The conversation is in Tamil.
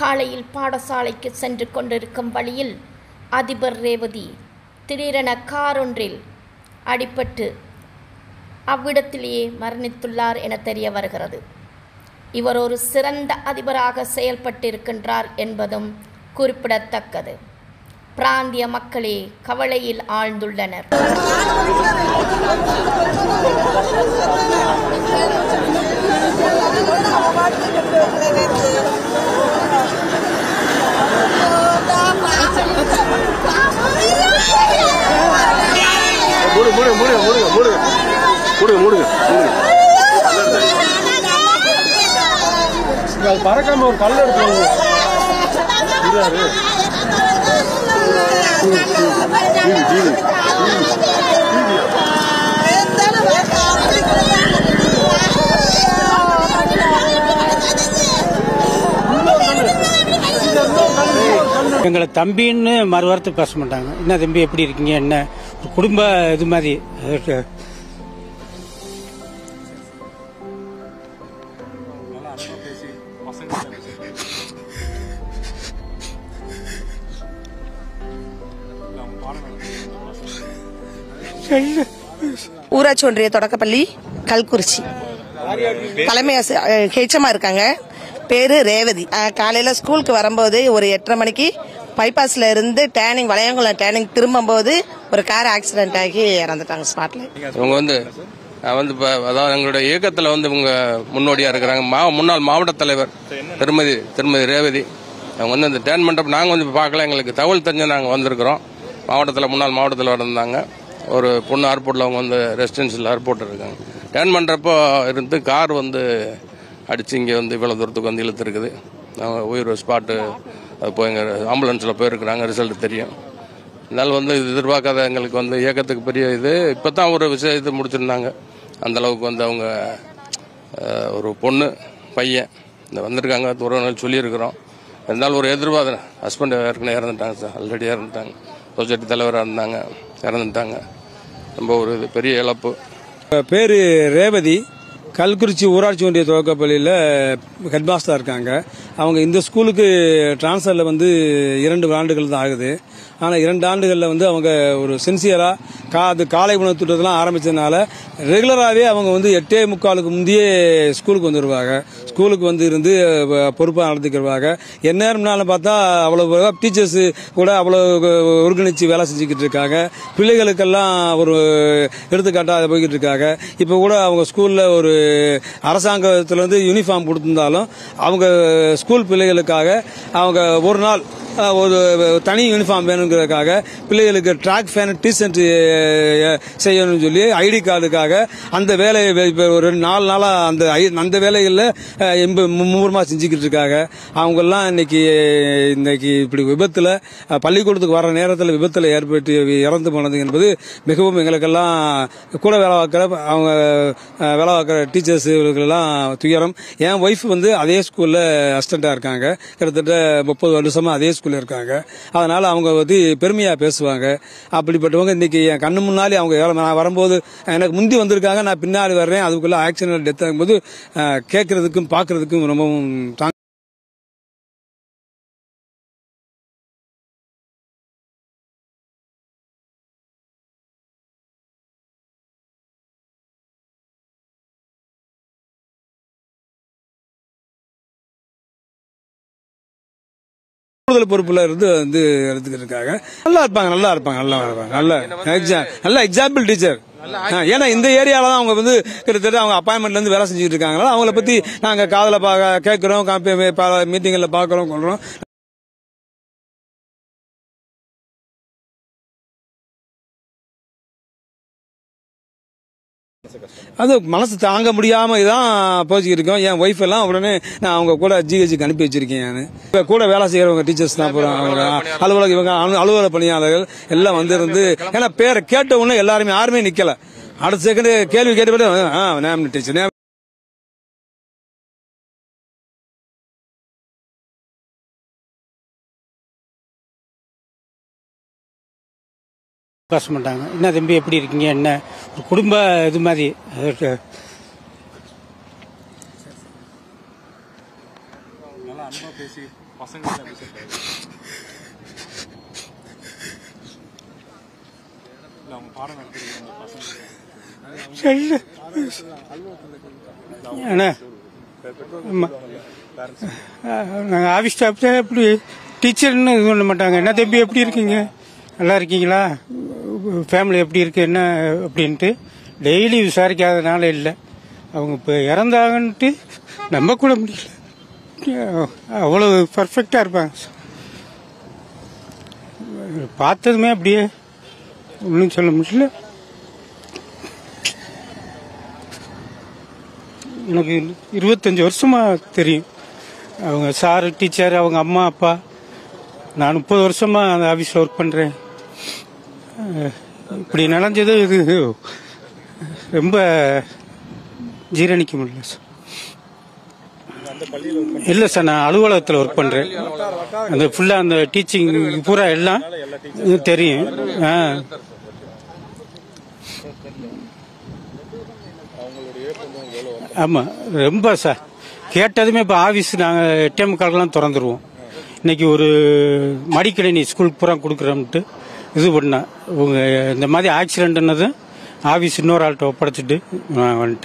காலையில் பாடசாலைக்கு சென்று கொண்டிருக்கும் வழியில் அதிபர் ரேவதி திடீரென கார் ஒன்றில் அடிபட்டு அவ்விடத்திலேயே மரணித்துள்ளார் என தெரிய வருகிறது. இவர் ஒரு சிறந்த அதிபராக செயல்பட்டிருக்கின்றார் என்பதும் குறிப்பிடத்தக்கது. பிராந்திய மக்களே கவலையில் ஆழ்ந்துள்ளனர். பறக்காம ஒரு கல் எடுத்து எங்களை தம்பின்னு மறுவார்த்தை பேச மாட்டாங்க. என்ன தம்பி எப்படி இருக்கீங்க, என்ன குடும்ப இது மாதிரி. ஊராட்சி ஒன்றிய தொடக்கப்பள்ளி கல்குறிச்சி தலைமை ஹெச்எம்மா இருக்காங்க. பேரு ரேவதி. காலையில ஸ்கூலுக்கு வரும்போது ஒரு 8:30 மணிக்கு பைபாஸ்ல இருந்து டேனிங் வளையங்குளம் டேனிங் திரும்பும்போது ஒரு கார் ஆக்சிடென்ட் ஆகி இறந்துட்டாங்க ஸ்பாட்ல. இவங்க அதாவது எங்களுடைய இயக்கத்தில் இவங்க முன்னோடியா இருக்கிறாங்க. முன்னாள் மாவட்ட தலைவர் திருமதி ரேவதி. அவங்க இந்த டேன் மண்டபம் நாங்கள் பார்க்கல, எங்களுக்கு தகவல் தெரிஞ்சு நாங்கள் வந்திருக்கிறோம். முன்னாள் மாவட்ட தலைவர் இருந்தாங்க. ஒரு பொண்ணு ஏர்போர்ட்டில் அவங்க ரெசிடென்சியல் ஏர்போர்ட் இருக்காங்க. டேன் பண்ணுறப்போ இருந்து கார் அடிச்சு இங்கே இவ்வளோ தூரத்துக்கு இழுத்துருக்குது. உயிர் ஸ்பாட்டு அது போய் எங்கள் ஆம்புலன்ஸில் போயிருக்கிறாங்க. ரிசல்ட் தெரியும். இதனால் இது எதிர்பார்க்காத எங்களுக்கு இயக்கத்துக்கு பெரிய இது. இப்போ தான் ஒரு விஷயத்தை முடிச்சிருந்தாங்க. அந்தளவுக்கு அவங்க ஒரு பொண்ணு பையன் வந்திருக்காங்க. உறவினர் சொல்லியிருக்கிறோம். இருந்தாலும் ஒரு எதிர்பார்த்த ஹஸ்பண்ட் ஏற்கனவே இறந்துட்டாங்க சார். ஆல்ரெடி இறந்துட்டாங்க. சொசைட்டி தலைவராக இருந்தாங்க, இறந்துட்டாங்க. ரொம்ப ஒரு பெரிய இழப்பு. பேரு ரேவதி. கல்குறிச்சி ஊராட்சி ஒன்றிய துவக்கப்பள்ளியில் ஹெட்மாஸ்டராக இருக்காங்க. அவங்க இந்த ஸ்கூலுக்கு டிரான்ஸ்ஃபரில் 2 ஆண்டுகள் தான் ஆகுது. ஆனால் 2 ஆண்டுகளில் அவங்க ஒரு சின்சியராக அது காலை உணவு திட்டத்தெல்லாம் ஆரம்பித்ததுனால ரெகுலராகவே அவங்க 8:45 முந்தையே ஸ்கூலுக்கு வந்துடுவாங்க. ஸ்கூலுக்கு இருந்து பொறுப்பாக நடத்திக்கிடுவாங்க. எந்நேரம்னாலும் பார்த்தா அவ்வளோ டீச்சர்ஸ் கூட அவ்வளோ ஒருங்கிணைச்சு வேலை செஞ்சுக்கிட்டு இருக்காங்க. பிள்ளைகளுக்கெல்லாம் ஒரு எடுத்துக்காட்டாக போய்கிட்டு இருக்காங்க. இப்போ கூட அவங்க ஸ்கூலில் ஒரு அரசாங்கத்திலிருந்து யூனிஃபார்ம் கொடுத்திருந்தாலும் அவங்க ஸ்கூல் பிள்ளைகளுக்காக அவங்க ஒரு நாள் ஒரு தனி யூனிஃபார்ம் வேணுங்கிறதுக்காக பிள்ளைகளுக்கு ட்ராக் ஃபேன் டீஷர்ட் செய்யணும்னு சொல்லி ஐடி கார்டுக்காக அந்த வேலையை ஒரு 4 நாளாக அந்த வேலைகளில் மும்முரமாக செஞ்சுக்கிட்டு இருக்காங்க. அவங்கெல்லாம் இன்னைக்கு இப்படி விபத்தில் பள்ளிக்கூடத்துக்கு வர நேரத்தில் விபத்தில் ஏற்பட்டு இறந்து போனது என்பது மிகவும் எங்களுக்கெல்லாம் கூட வேலை பார்க்குற டீச்சர்ஸ் இவர்களுக்கெல்லாம் துயரம். என் ஒய்ஃப் அதே ஸ்கூலில் அசிஸ்டண்டாக இருக்காங்க. கிட்டத்தட்ட 30 வருஷமா அதே இருக்காங்க. அதனால அவங்க பெருமையா பேசுவாங்க. அப்படிப்பட்டவங்க இன்னைக்கு என் கண்ணு முன்னாலே அவங்க வரும்போது எனக்கு முந்தி வந்திருக்காங்க, நான் பின்னாடி வர்றேன், அதுக்குள்ள ஆக்சிடென்ட் டெத் ஆகும்போது கேட்கறதுக்கும் பார்க்கறதுக்கும் ரொம்பவும் கூடுதல் பொறுப்புல இருந்து எடுத்துக்கிட்டு இருக்காங்க. நல்லா இருப்பாங்க. நல்ல எக்ஸாம்பிள் டீச்சர். ஏன்னா இந்த ஏரியால தான் அவங்க கிட்டத்தட்ட அவங்க அப்பாயின்மெண்ட்ல இருந்து வேலை செஞ்சுட்டு இருக்காங்க. அவங்கள பத்தி நாங்க காதல கேட்கிறோம், மீட்டிங்ல பாக்குறோம், கொள்றோம். அது மனசு தாங்க முடியாம தான் போச்சுக்கிட்டு இருக்கோம். என் ஒய்ஃப் எல்லாம் உடனே நான் அவங்க கூட ஜிஹெச்சுக்கு அனுப்பி வச்சிருக்கேன். நான் கூட வேலை செய்யறவங்க டீச்சர்ஸ் தான் அலுவலக இவங்க அலுவலக பணியாளர்கள் எல்லாம் இருந்து ஏன்னா பேரை கேட்ட உடனே யாருமே நிக்கல. அடுத்த செகண்ட் கேள்வி கேட்டு டீச்சர் பேச மாட்டாங்க. என்ன தம்பி எப்படி இருக்கீங்க, என்ன குடும்ப இது மாதிரி. நல்லா அன்பா பேசி அண்ணா நாங்கள் ஆஃபீஸ் ஸ்டாஃப் தான் எப்படி டீச்சர்னு இது பண்ண மாட்டாங்க. என்ன தம்பி எப்படி இருக்கீங்க, நல்லா இருக்கீங்களா, ஃபேமிலி எப்படி இருக்கு என்ன அப்படின்ட்டு டெய்லி விசாரிக்காதனால இல்லை. அவங்க இப்போ இறந்தாங்கன்ட்டு நம்ப கூட முடியல. அவ்வளோ பர்ஃபெக்டாக இருப்பாங்க. பார்த்ததுமே அப்படியே ஒன்றும் சொல்ல முடியல. எனக்கு 25 வருஷமா தெரியும். அவங்க சார், டீச்சர், அவங்க அம்மா அப்பா. நான் 30 வருஷமா அந்த ஆஃபீஸில் ஒர்க் பண்ணுறேன். இப்படி நடந்தது இது ரொம்ப ஜீரணிக்க முடியல சார். இல்லை சார், நான் அலுவலகத்தில் ஒர்க் பண்ணுறேன். அந்த ஃபுல்லாக அந்த டீச்சிங் பூரா எல்லாம் தெரியும். ஆமாம், ரொம்ப சார். கேட்டதுமே இப்போ ஆஃபீஸ் நாங்கள் 8:45 திறந்துருவோம். இன்னைக்கு ஒரு மடிக்கணினி ஸ்கூலுக்கு பூரா கொடுக்குறோம்ட்டு இது பண்ணேன். இந்த மாதிரி ஆக்சிடென்ட்னது ஆஃபீஸ் இன்னொரு ஆள்கிட்ட ஒப்படைச்சிட்டு நான் வந்துட்டேன்.